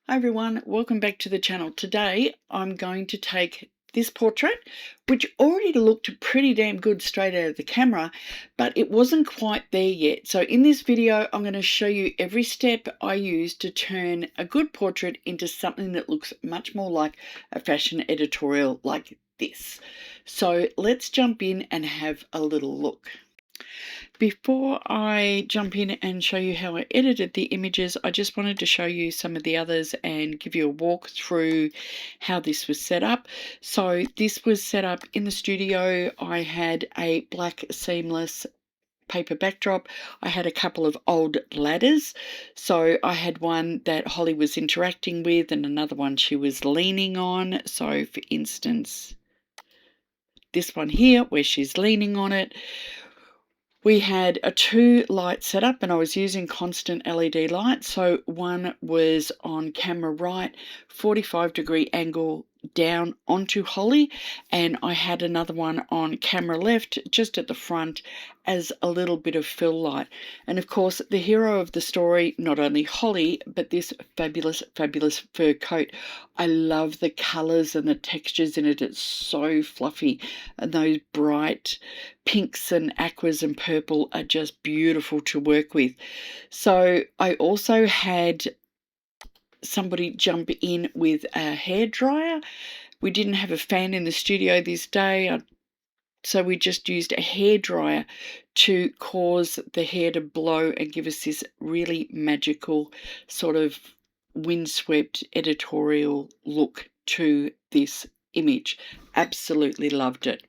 Hi everyone, welcome back to the channel. Today I'm going to take this portrait, which already looked pretty damn good straight out of the camera, but it wasn't quite there yet. So in this video I'm going to show you every step I used to turn a good portrait into something that looks much more like a fashion editorial like this. So let's jump in and have a little look. Before I jump in and show you how I edited the images, I just wanted to show you some of the others and give you a walk through how this was set up. So this was set up in the studio. I had a black seamless paper backdrop. I had a couple of old ladders. So I had one that Holly was interacting with and another one she was leaning on. So for instance, this one here where she's leaning on it. We had a 2 light setup and I was using constant LED light. So one was on camera right, 45-degree angle down onto Holly, and I had another one on camera left just at the front as a little bit of fill light. And of course the hero of the story, not only Holly, but this fabulous fur coat. I love the colors and the textures in it. It's so fluffy, and those bright pinks and aquas and purple are just beautiful to work with. So I also had somebody jump in with a hairdryer. We didn't have a fan in the studio this day, so we just used a hairdryer to cause the hair to blow and give us this really magical sort of windswept editorial look to this image. Absolutely loved it.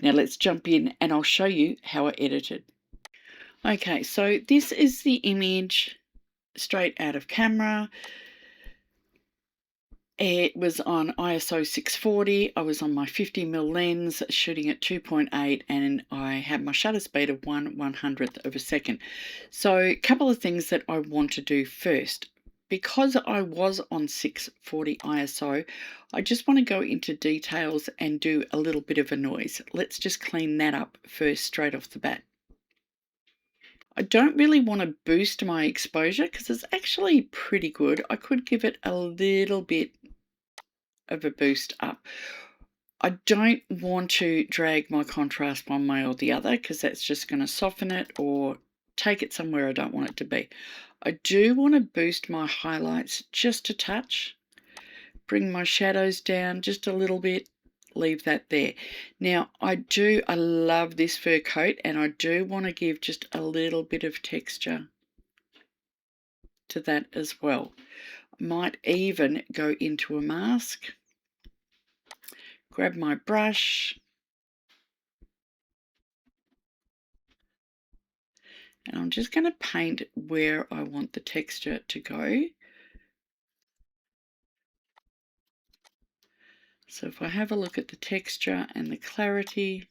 Now let's jump in and I'll show you how I edited. Okay, so this is the image straight out of camera. It was on ISO 640. I was on my 50mm lens shooting at 2.8 and I had my shutter speed of 1/100th of a second. So a couple of things that I want to do first. Because I was on 640 ISO, I just want to go into details and do a little bit of a noise. Let's just clean that up first straight off the bat. I don't really want to boost my exposure because it's actually pretty good. I could give it a little bit of a boost up. I don't want to drag my contrast one way or the other because that's just going to soften it or take it somewhere I don't want it to be. I do want to boost my highlights just a touch, bring my shadows down just a little bit, leave that there. Now I love this fur coat and I do want to give just a little bit of texture to that as well. Might even go into a mask, grab my brush, and I'm just going to paint where I want the texture to go. So if I have a look at the texture and the clarity,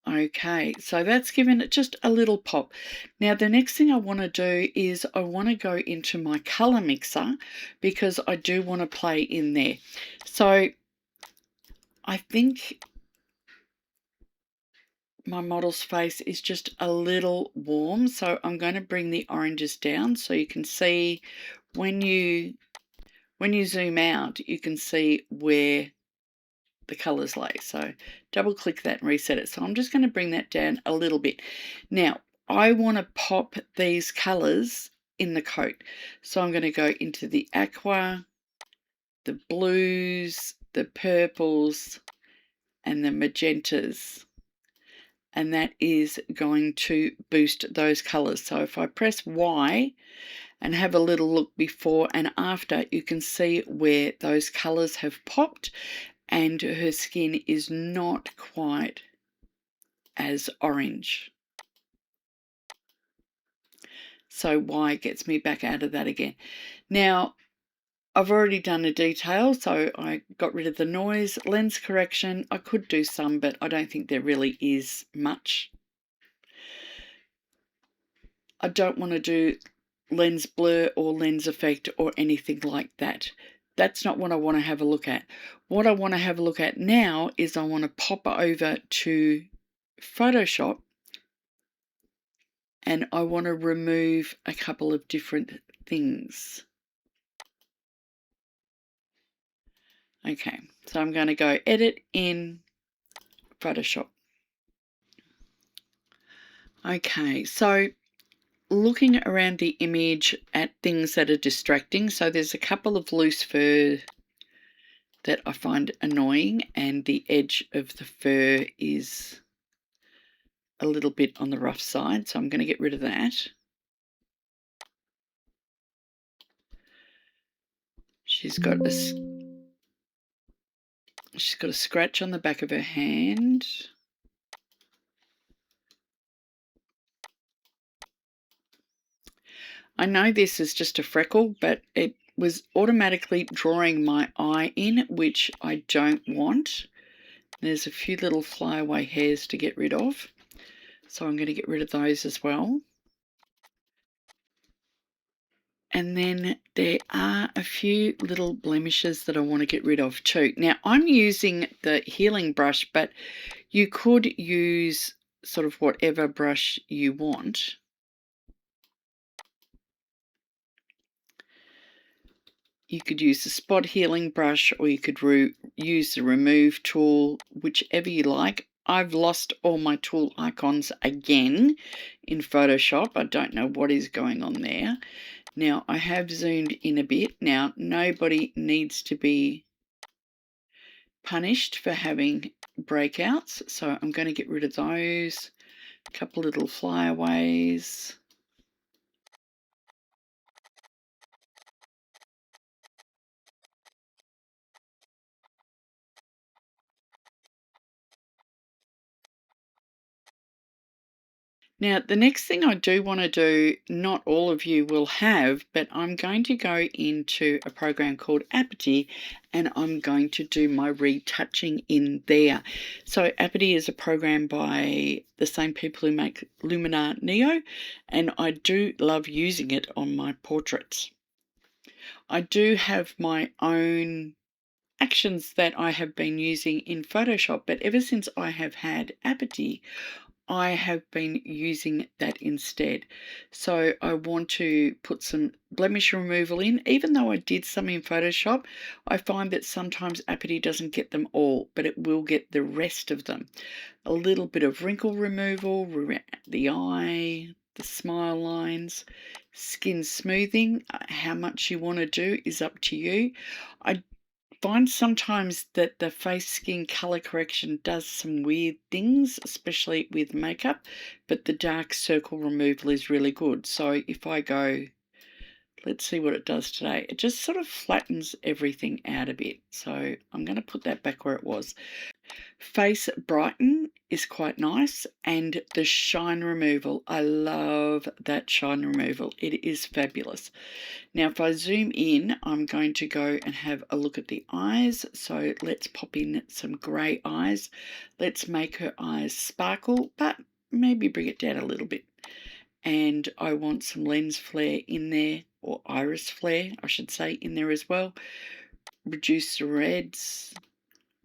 okay, so that's given it just a little pop. Now the next thing I want to do is I want to go into my color mixer because I do want to play in there. So I think my model's face is just a little warm, so I'm going to bring the oranges down so you can see when you zoom out you can see where the colors lay. So double click that and reset it. So I'm just going to bring that down a little bit. Now I want to pop these colors in the coat, so I'm going to go into the aqua, the blues, the purples and the magentas, and that is going to boost those colors. So if I press Y and have a little look before and after, you can see where those colors have popped and her skin is not quite as orange. So Y gets me back out of that again. Now I've already done a detail, so I got rid of the noise. Lens correction, I could do some, but I don't think there really is much. I don't want to do lens blur or lens effect or anything like that. that's not what I want to have a look at. What I want to have a look at now is I want to pop over to Photoshop, and I want to remove a couple of different things. Okay, so I'm going to go Edit in Photoshop. Okay, so looking around the image at things that are distracting. So there's a couple of loose fur that I find annoying, and the edge of the fur is a little bit on the rough side, so I'm going to get rid of that. She's got a scratch on the back of her hand. I know this is just a freckle, but it was automatically drawing my eye in, which I don't want. There's a few little flyaway hairs to get rid of, so I'm going to get rid of those as well. And then there are a few little blemishes that I want to get rid of too. Now, I'm using the healing brush, but you could use sort of whatever brush you want. You could use the spot healing brush, or you could use the remove tool, whichever you like. I've lost all my tool icons again in Photoshop. I don't know what is going on there. Now, I have zoomed in a bit. Now, nobody needs to be punished for having breakouts, so I'm going to get rid of those. A couple little flyaways. Now, the next thing I do want to do, not all of you will have, but I'm going to go into a program called Aperty, and I'm going to do my retouching in there. So Aperty is a program by the same people who make Luminar Neo, and I do love using it on my portraits. I do have my own actions that I have been using in Photoshop, but ever since I have had Aperty, I have been using that instead. So I want to put some blemish removal in. Even though I did some in Photoshop, I find that sometimes Aperty doesn't get them all, but it will get the rest of them. A little bit of wrinkle removal, the eye, the smile lines, skin smoothing. How much you want to do is up to you. I find sometimes that the face skin color correction does some weird things, especially with makeup, but the dark circle removal is really good. So if I go, let's see what it does today. It just sort of flattens everything out a bit. So I'm going to put that back where it was. Face brighten is quite nice, and the shine removal, I love that shine removal. It is fabulous. Now, if I zoom in, I'm going to go and have a look at the eyes. So let's pop in some grey eyes. Let's make her eyes sparkle, but maybe bring it down a little bit. And I want some lens flare in there, or iris flare, I should say, in there as well. Reduce the reds.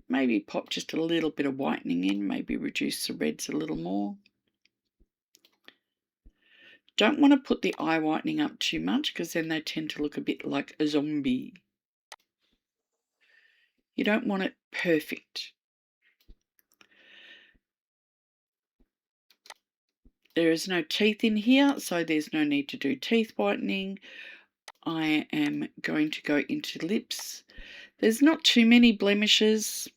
Maybe pop just a little bit of whitening in. Maybe reduce the reds a little more. Don't want to put the eye whitening up too much, because then they tend to look a bit like a zombie. You don't want it perfect. There is no teeth in here, so there's no need to do teeth whitening. I am going to go into lips. There's not too many blemishes.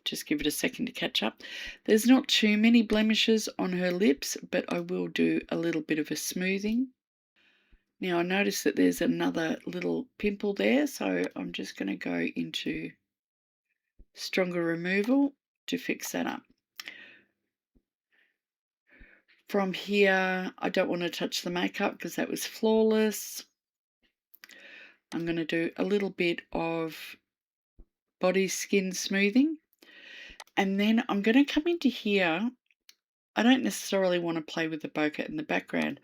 Just give it a second to catch up. There's not too many blemishes on her lips, but I will do a little bit of a smoothing. Now I notice that there's another little pimple there, so I'm just going to go into stronger removal to fix that up. From here, I don't want to touch the makeup because that was flawless. I'm going to do a little bit of body skin smoothing. And then I'm going to come into here. I don't necessarily want to play with the bokeh in the background.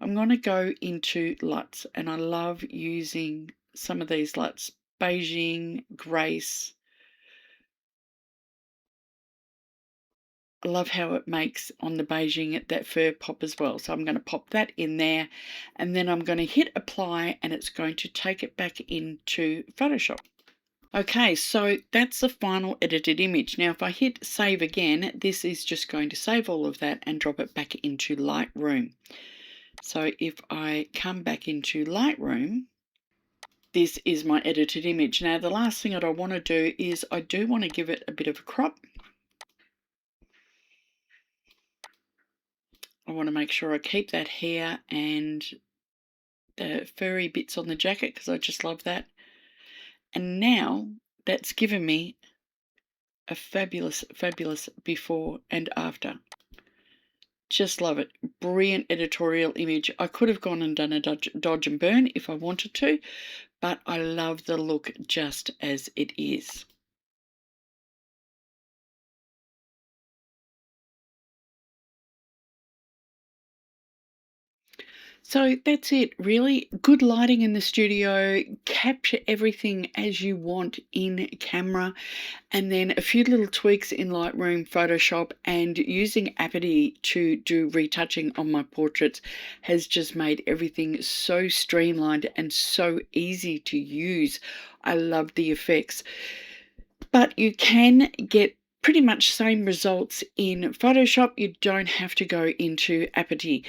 I'm going to go into LUTs, and I love using some of these LUTs beiging, grace. I love how it makes on the beiging that fur pop as well. So I'm going to pop that in there, and then I'm going to hit apply, and it's going to take it back into Photoshop. Okay, so that's the final edited image. Now if I hit save again, this is just going to save all of that and drop it back into Lightroom. So if I come back into Lightroom, this is my edited image. Now the last thing that I want to do is I do want to give it a bit of a crop. I want to make sure I keep that hair and the furry bits on the jacket because I just love that. And now that's given me a fabulous, fabulous before and after. Just love it. Brilliant editorial image. I could have gone and done a dodge and burn if I wanted to, but I love the look just as it is. So that's it, really. Good lighting in the studio, capture everything as you want in camera, and then a few little tweaks in Lightroom, Photoshop, and using Aperty to do retouching on my portraits has just made everything so streamlined and so easy to use. I love the effects. But you can get pretty much same results in Photoshop. You don't have to go into Aperty.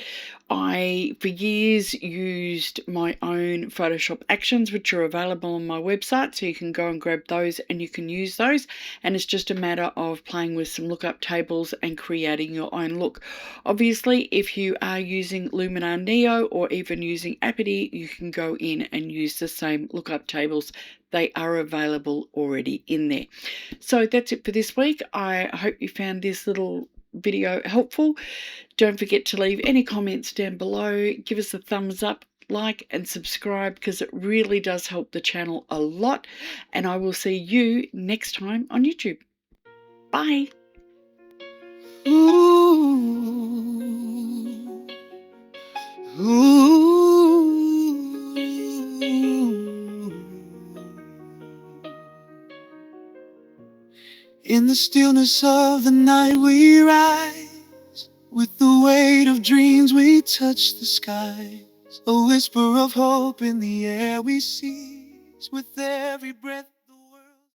I, for years, used my own Photoshop actions, which are available on my website, so you can go and grab those and you can use those, and it's just a matter of playing with some lookup tables and creating your own look. Obviously, if you are using Luminar Neo or even using Aperty, you can go in and use the same lookup tables. They are available already in there. So that's it for this week. I hope you found this little video helpful. Don't forget to leave any comments down below. Give us a thumbs up, like and subscribe because it really does help the channel a lot. And I will see you next time on YouTube. Bye. Ooh, ooh. In the stillness of the night we rise, with the weight of dreams we touch the skies. A whisper of hope in the air we seize, with every breath